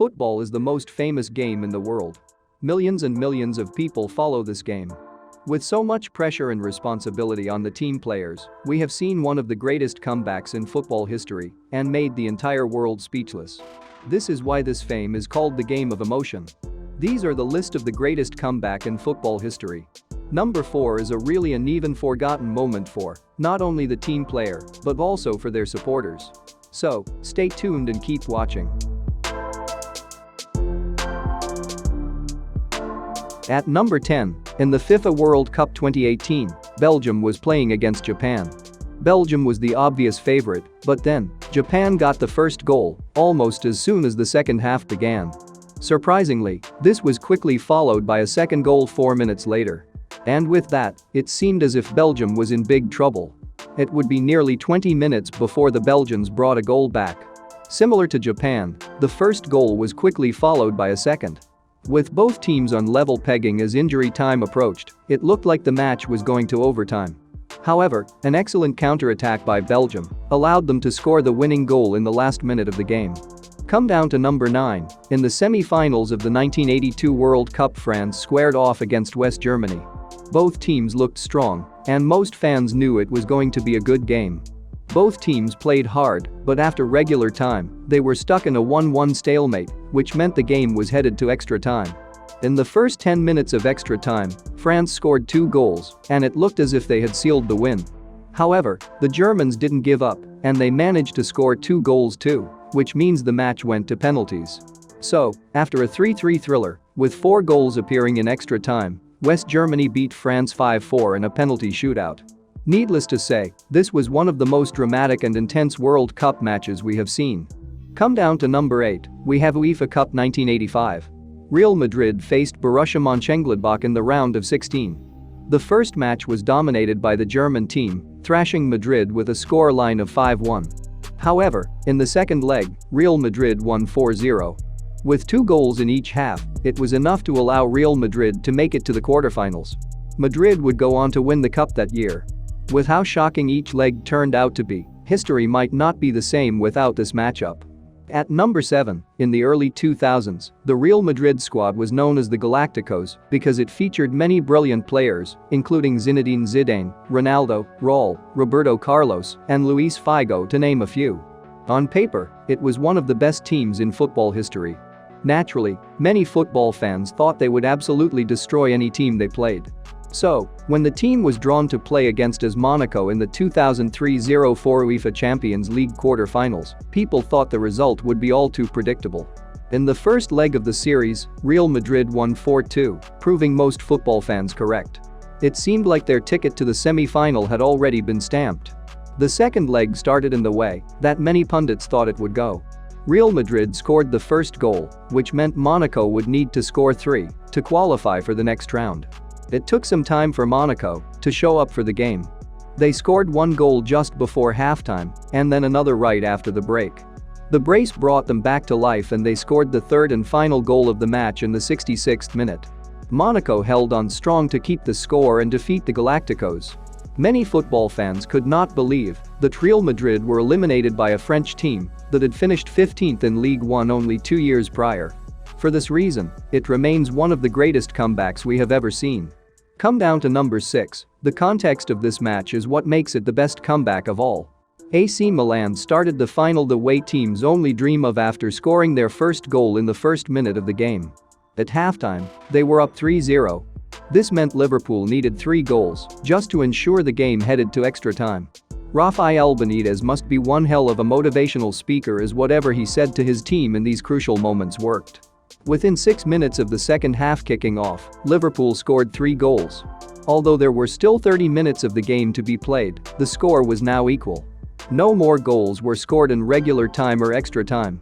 Football is the most famous game in the world. Millions and millions of people follow this game. With so much pressure and responsibility on the team players, we have seen one of the greatest comebacks in football history and made the entire world speechless. This is why this fame is called the game of emotion. These are the list of the greatest comeback in football history. Number 4 is a really an even forgotten moment for not only the team player but also for their supporters. So, stay tuned and keep watching. At number 10, in the FIFA World Cup 2018, Belgium was playing against Japan. Belgium was the obvious favorite, but then, Japan got the first goal almost as soon as the second half began. Surprisingly, this was quickly followed by a second goal 4 minutes later. And with that, it seemed as if Belgium was in big trouble. It would be nearly 20 minutes before the Belgians brought a goal back. Similar to Japan, the first goal was quickly followed by a second. With both teams on level pegging as injury time approached, it looked like the match was going to overtime. However, an excellent counter-attack by Belgium allowed them to score the winning goal in the last minute of the game. Come down to number 9, in the semi-finals of the 1982 World Cup, France squared off against West Germany. Both teams looked strong, and most fans knew it was going to be a good game. Both teams played hard, but after regular time, they were stuck in a 1-1 stalemate, which meant the game was headed to extra time. In the first 10 minutes of extra time, France scored 2 goals, and it looked as if they had sealed the win. However, the Germans didn't give up, and they managed to score 2 goals too, which means the match went to penalties. So, after a 3-3 thriller, with 4 goals appearing in extra time, West Germany beat France 5-4 in a penalty shootout. Needless to say, this was one of the most dramatic and intense World Cup matches we have seen. Come down to number 8, we have UEFA Cup 1985. Real Madrid faced Borussia Mönchengladbach in the round of 16. The first match was dominated by the German team, thrashing Madrid with a scoreline of 5-1. However, in the second leg, Real Madrid won 4-0. With 2 goals in each half, it was enough to allow Real Madrid to make it to the quarterfinals. Madrid would go on to win the cup that year. With how shocking each leg turned out to be, history might not be the same without this matchup. At number 7, in the early 2000s, the Real Madrid squad was known as the Galacticos because it featured many brilliant players, including Zinedine Zidane, Ronaldo, Raúl, Roberto Carlos, and Luis Figo to name a few. On paper, it was one of the best teams in football history. Naturally, many football fans thought they would absolutely destroy any team they played. So, when the team was drawn to play against AS Monaco in the 2003-04 UEFA Champions League quarter-finals, people thought the result would be all too predictable. In the first leg of the series, Real Madrid won 4-2, proving most football fans correct. It seemed like their ticket to the semi-final had already been stamped. The second leg started in the way that many pundits thought it would go. Real Madrid scored the first goal, which meant Monaco would need to score 3 to qualify for the next round. It took some time for Monaco to show up for the game. They scored 1 goal just before halftime and then another right after the break. The brace brought them back to life and they scored the third and final goal of the match in the 66th minute. Monaco held on strong to keep the score and defeat the Galacticos. Many football fans could not believe that Real Madrid were eliminated by a French team that had finished 15th in Ligue 1 only 2 years prior. For this reason, it remains one of the greatest comebacks we have ever seen. Come down to number 6, the context of this match is what makes it the best comeback of all. AC Milan started the final the way teams only dream of after scoring their first goal in the first minute of the game. At halftime, they were up 3-0. This meant Liverpool needed 3 goals just to ensure the game headed to extra time. Rafael Benitez must be one hell of a motivational speaker, as whatever he said to his team in these crucial moments worked. Within 6 minutes of the second half kicking off, Liverpool scored 3 goals. Although there were still 30 minutes of the game to be played, the score was now equal. No more goals were scored in regular time or extra time.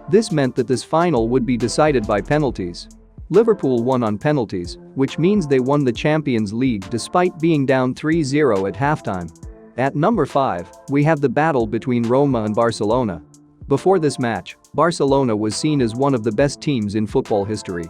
This meant that this final would be decided by penalties. Liverpool won on penalties, which means they won the Champions League despite being down 3-0 at halftime. At number 5, we have the battle between Roma and Barcelona. Before this match, Barcelona was seen as one of the best teams in football history.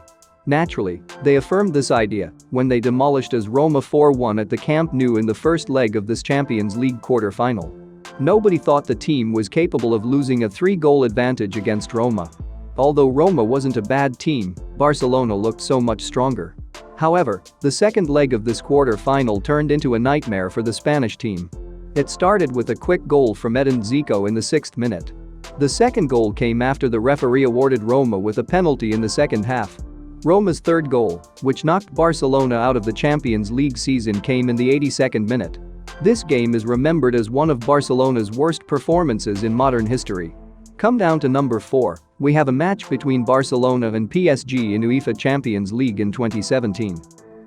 Naturally, they affirmed this idea when they demolished AS Roma 4-1 at the Camp Nou in the first leg of this Champions League quarter-final. Nobody thought the team was capable of losing a 3-goal advantage against Roma. Although Roma wasn't a bad team, Barcelona looked so much stronger. However, the second leg of this quarter-final turned into a nightmare for the Spanish team. It started with a quick goal from Edin Zico in the 6th minute. The second goal came after the referee awarded Roma with a penalty in the second half. Roma's third goal, which knocked Barcelona out of the Champions League season, came in the 82nd minute. This game is remembered as one of Barcelona's worst performances in modern history. Come down to number 4, we have a match between Barcelona and PSG in UEFA Champions League in 2017.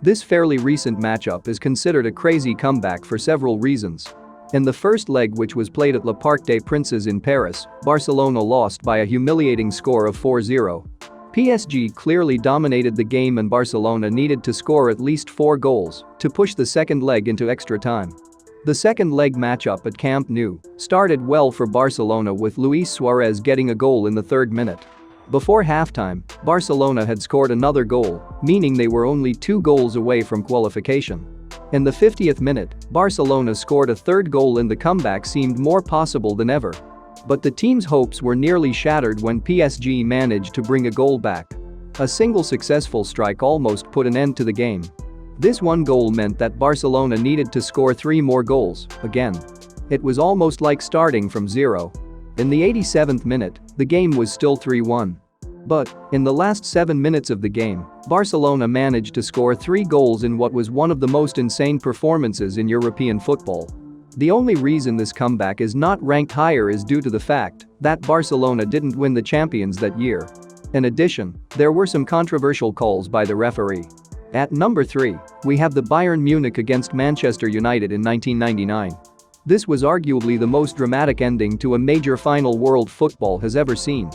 This fairly recent matchup is considered a crazy comeback for several reasons. In the first leg, which was played at Le Parc des Princes in Paris, Barcelona lost by a humiliating score of 4-0. PSG clearly dominated the game and Barcelona needed to score at least 4 goals to push the second leg into extra time. The second leg matchup at Camp Nou started well for Barcelona, with Luis Suarez getting a goal in the 3rd minute. Before halftime, Barcelona had scored another goal, meaning they were only 2 goals away from qualification. In the 50th minute, Barcelona scored a 3rd goal and the comeback seemed more possible than ever. But the team's hopes were nearly shattered when PSG managed to bring a goal back. A single successful strike almost put an end to the game. This one goal meant that Barcelona needed to score 3 more goals, again. It was almost like starting from zero. In the 87th minute, the game was still 3-1. But, in the last 7 minutes of the game, Barcelona managed to score 3 goals in what was one of the most insane performances in European football. The only reason this comeback is not ranked higher is due to the fact that Barcelona didn't win the Champions that year. In addition, there were some controversial calls by the referee. At number 3, we have the Bayern Munich against Manchester United in 1999. This was arguably the most dramatic ending to a major final world football has ever seen.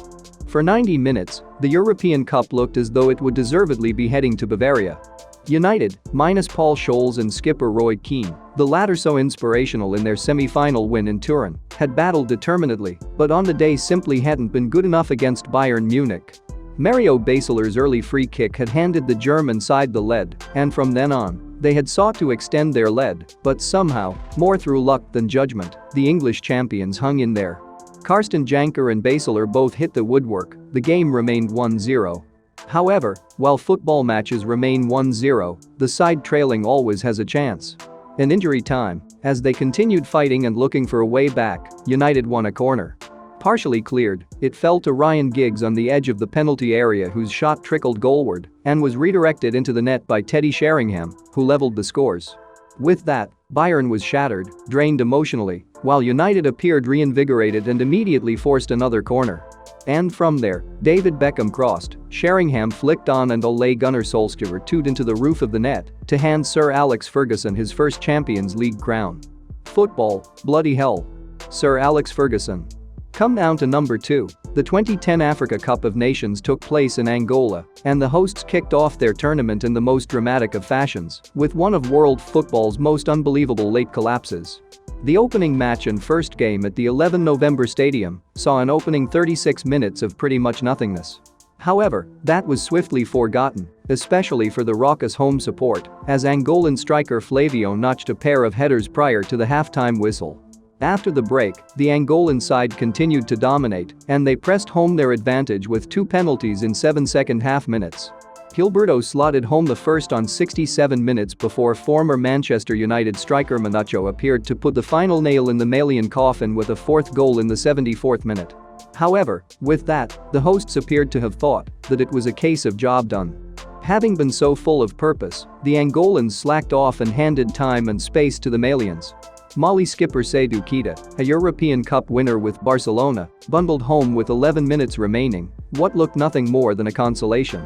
For 90 minutes, the European Cup looked as though it would deservedly be heading to Bavaria. United, minus Paul Scholes and skipper Roy Keane, the latter so inspirational in their semi-final win in Turin, had battled determinedly, but on the day simply hadn't been good enough against Bayern Munich. Mario Basler's early free kick had handed the German side the lead, and from then on, they had sought to extend their lead, but somehow, more through luck than judgment, the English champions hung in there. Karsten Janker and Basler both hit the woodwork, the game remained 1-0. However, while football matches remain 1-0, the side trailing always has a chance. In injury time, as they continued fighting and looking for a way back, United won a corner. Partially cleared, it fell to Ryan Giggs on the edge of the penalty area, whose shot trickled goalward and was redirected into the net by Teddy Sheringham, who leveled the scores. With that, Bayern was shattered, drained emotionally, while United appeared reinvigorated and immediately forced another corner. And from there, David Beckham crossed, Sheringham flicked on and Ole Gunnar Solskjaer tooed into the roof of the net to hand Sir Alex Ferguson his first Champions League crown. Football, bloody hell. Sir Alex Ferguson. Come down to number 2. The 2010 Africa Cup of Nations took place in Angola, and the hosts kicked off their tournament in the most dramatic of fashions, with one of world football's most unbelievable late collapses. The opening match and first game at the 11 November Stadium saw an opening 36 minutes of pretty much nothingness. However, that was swiftly forgotten, especially for the raucous home support, as Angolan striker Flavio notched a pair of headers prior to the halftime whistle. After the break, the Angolan side continued to dominate, and they pressed home their advantage with 2 penalties in 7 second-half minutes. Gilberto slotted home the first on 67 minutes before former Manchester United striker Manacho appeared to put the final nail in the Malian coffin with a 4th goal in the 74th minute. However, with that, the hosts appeared to have thought that it was a case of job done. Having been so full of purpose, the Angolans slacked off and handed time and space to the Malians. Mali skipper Seydou Keita, a European Cup winner with Barcelona, bundled home with 11 minutes remaining, what looked nothing more than a consolation.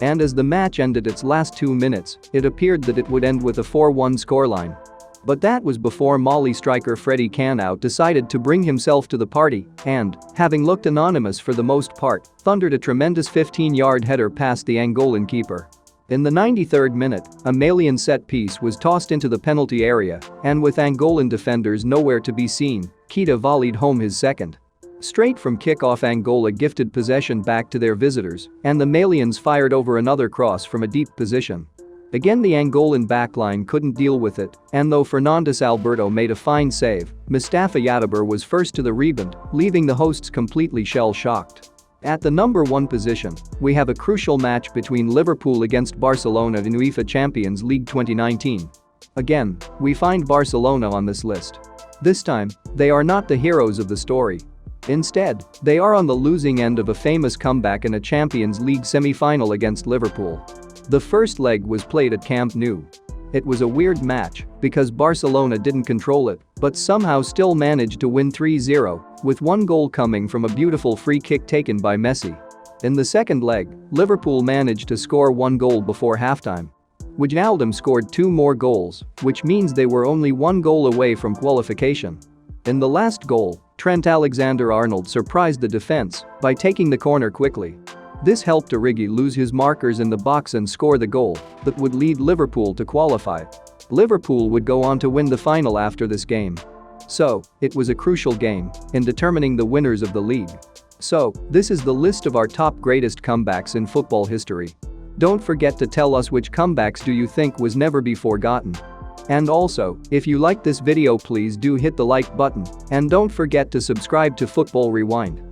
And as the match ended its last 2 minutes, it appeared that it would end with a 4-1 scoreline. But that was before Mali striker Freddy Canout decided to bring himself to the party and, having looked anonymous for the most part, thundered a tremendous 15-yard header past the Angolan keeper. In the 93rd minute, a Malian set piece was tossed into the penalty area, and with Angolan defenders nowhere to be seen, Keita volleyed home his second. Straight from kickoff, Angola gifted possession back to their visitors, and the Malians fired over another cross from a deep position. Again, the Angolan backline couldn't deal with it, and though Fernandes Alberto made a fine save, Mustafa Yadabur was first to the rebound, leaving the hosts completely shell-shocked. At the number 1 position, we have a crucial match between Liverpool against Barcelona in UEFA Champions League 2019. Again, we find Barcelona on this list. This time, they are not the heroes of the story. Instead, they are on the losing end of a famous comeback in a Champions League semi-final against Liverpool. The first leg was played at Camp Nou. It was a weird match because Barcelona didn't control it but somehow still managed to win 3-0, with one goal coming from a beautiful free kick taken by Messi. In the second leg, Liverpool managed to score one goal before halftime. Wijnaldum scored 2 more goals, which means they were only 1 goal away from qualification. In the last goal, Trent Alexander-Arnold surprised the defense by taking the corner quickly. This helped Origi lose his markers in the box and score the goal that would lead Liverpool to qualify. Liverpool would go on to win the final after this game. So, it was a crucial game in determining the winners of the league. So, this is the list of our top greatest comebacks in football history. Don't forget to tell us which comebacks do you think was never be forgotten. And also, if you liked this video, please do hit the like button and don't forget to subscribe to Football Rewind.